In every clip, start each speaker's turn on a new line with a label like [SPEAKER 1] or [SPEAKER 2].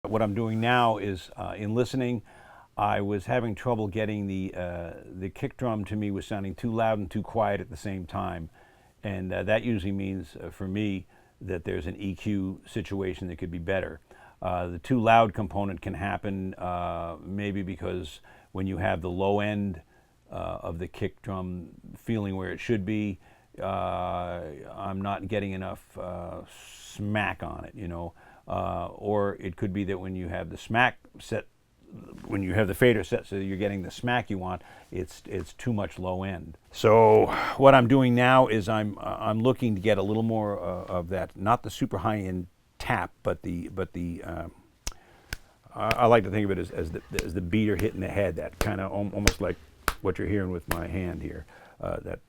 [SPEAKER 1] What I'm doing now is in listening, I was having trouble getting the kick drum to me was sounding too loud and too quiet at the same time, and that usually means for me that there's an EQ situation that could be better. The too loud component can happen maybe because when you have the low end of the kick drum feeling where it should be, I'm not getting enough smack on it, you know. Or it could be that when you have the smack set, when you have the fader set so that you're getting the smack you want, it's too much low end. So what I'm doing now is I'm looking to get a little more of that, not the super high end tap, but the I like to think of it as the beater hitting the head, that kind of almost like what you're hearing with my hand here. That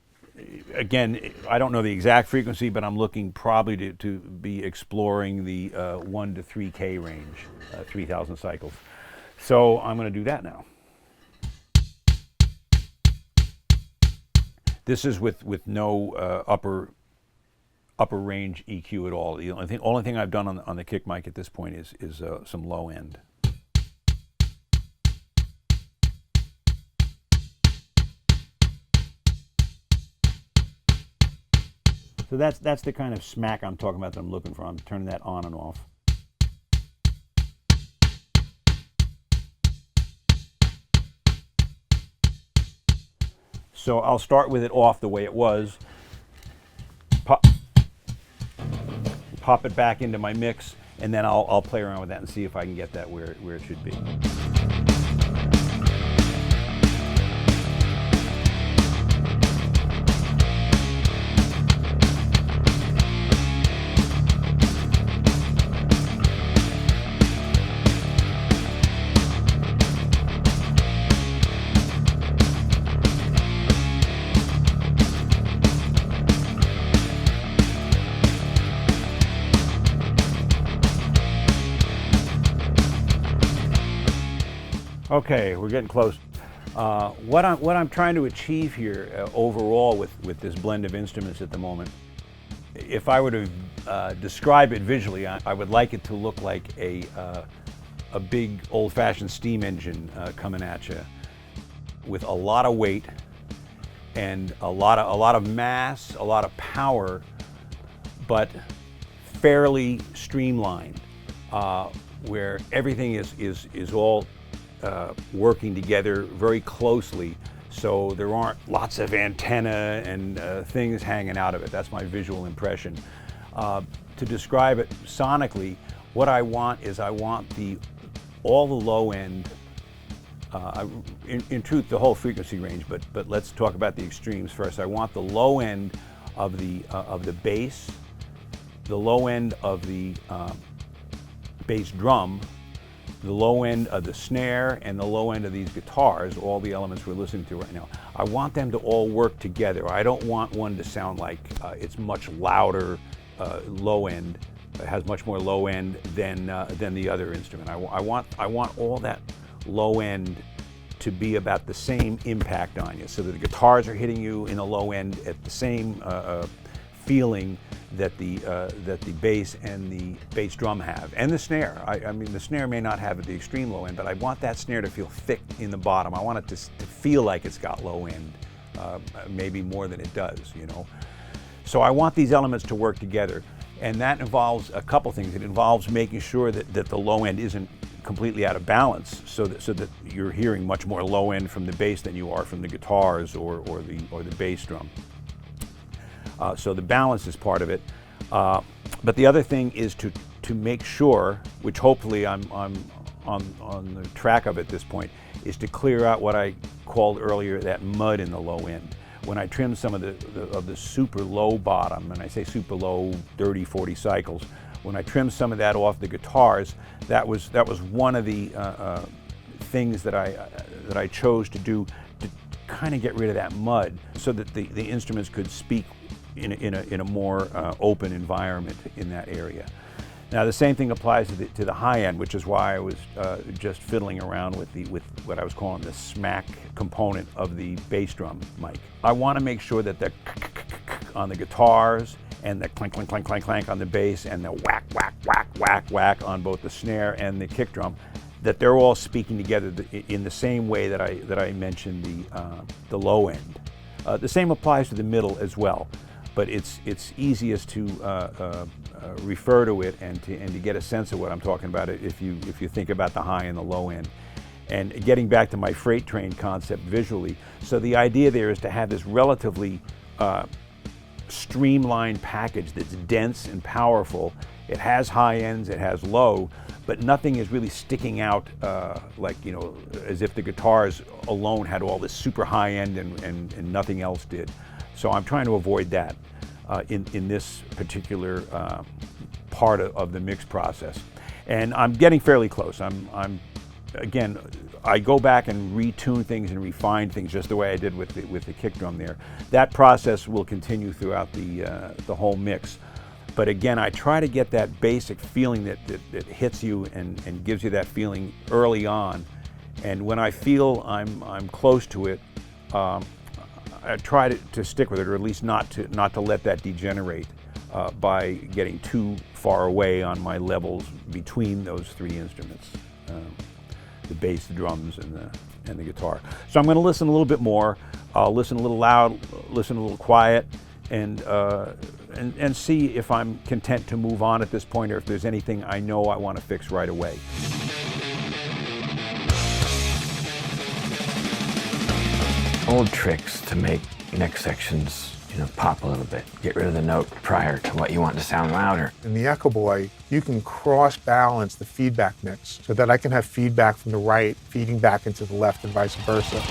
[SPEAKER 1] again, I don't know the exact frequency, but I'm looking probably to be exploring the 1 to 3K range, 3,000 cycles. So I'm going to do that now. This is with no upper range EQ at all. The only thing I've done on the kick mic at this point is some low end. So that's the kind of smack I'm talking about that I'm looking for. I'm turning that on and off. So I'll start with it off the way it was, pop it back into my mix, and then I'll play around with that and see if I can get that where it should be. Okay, we're getting close. What I'm trying to achieve here overall with this blend of instruments at the moment, if I were to describe it visually, I would like it to look like a big old-fashioned steam engine coming at you with a lot of weight and a lot of mass, a lot of power, but fairly streamlined, where everything is all working together very closely, so there aren't lots of antenna and things hanging out of it. That's my visual impression. To describe it sonically, what I want is all the low end, in truth the whole frequency range, but let's talk about the extremes first. I want the low end of the bass, the low end of the bass drum, the low end of the snare, and the low end of these guitars, all the elements we're listening to right now. I want them to all work together. I don't want one to sound like it's much louder low end, it has much more low end than the other instrument. I want all that low end to be about the same impact on you, so that the guitars are hitting you in the low end at the same feeling that the bass and the bass drum have, and the snare. I mean, the snare may not have at the extreme low end, but I want that snare to feel thick in the bottom. I want it to feel like it's got low end, maybe more than it does, you know. So I want these elements to work together, and that involves a couple things. It involves making sure that the low end isn't completely out of balance, so that you're hearing much more low end from the bass than you are from the guitars or the bass drum. So the balance is part of it, but the other thing is to make sure, which hopefully I'm on the track of at this point, is to clear out what I called earlier that mud in the low end. When I trim some of the super low bottom, and I say super low, 30, 40 cycles, when I trim some of that off the guitars, that was one of the things that I chose to do to kind of get rid of that mud, so that the instruments could speak in a more open environment in that area. Now the same thing applies to the high end, which is why I was just fiddling around with what I was calling the smack component of the bass drum mic. I want to make sure that the on the guitars and the clank, clank, clank, clank, clank on the bass, and the whack, whack, whack, whack, whack on both the snare and the kick drum, that they're all speaking together in the same way that I mentioned the low end. The same applies to the middle as well, but it's easiest to refer to it and to get a sense of what I'm talking about if you think about the high and the low end. And getting back to my freight train concept visually, so the idea there is to have this relatively streamlined package that's dense and powerful. It has high ends, it has low, but nothing is really sticking out like, you know, as if the guitars alone had all this super high end and nothing else did. So I'm trying to avoid that in this particular part of the mix process. And I'm getting fairly close. Again, I go back and retune things and refine things just the way I did with the kick drum there. That process will continue throughout the whole mix. But again, I try to get that basic feeling that hits you and gives you that feeling early on. And when I feel I'm close to it, I try to stick with it, or at least not to let that degenerate by getting too far away on my levels between those three instruments. The bass, the drums, and the guitar. So I'm going to listen a little bit more. I'll listen a little loud, listen a little quiet, and see if I'm content to move on at this point, or if there's anything I know I want to fix right away.
[SPEAKER 2] Old tricks to make neck sections, pop a little bit. Get rid of the note prior to what you want to sound louder.
[SPEAKER 3] In the Echo Boy, you can cross-balance the feedback mix so that I can have feedback from the right feeding back into the left and vice versa.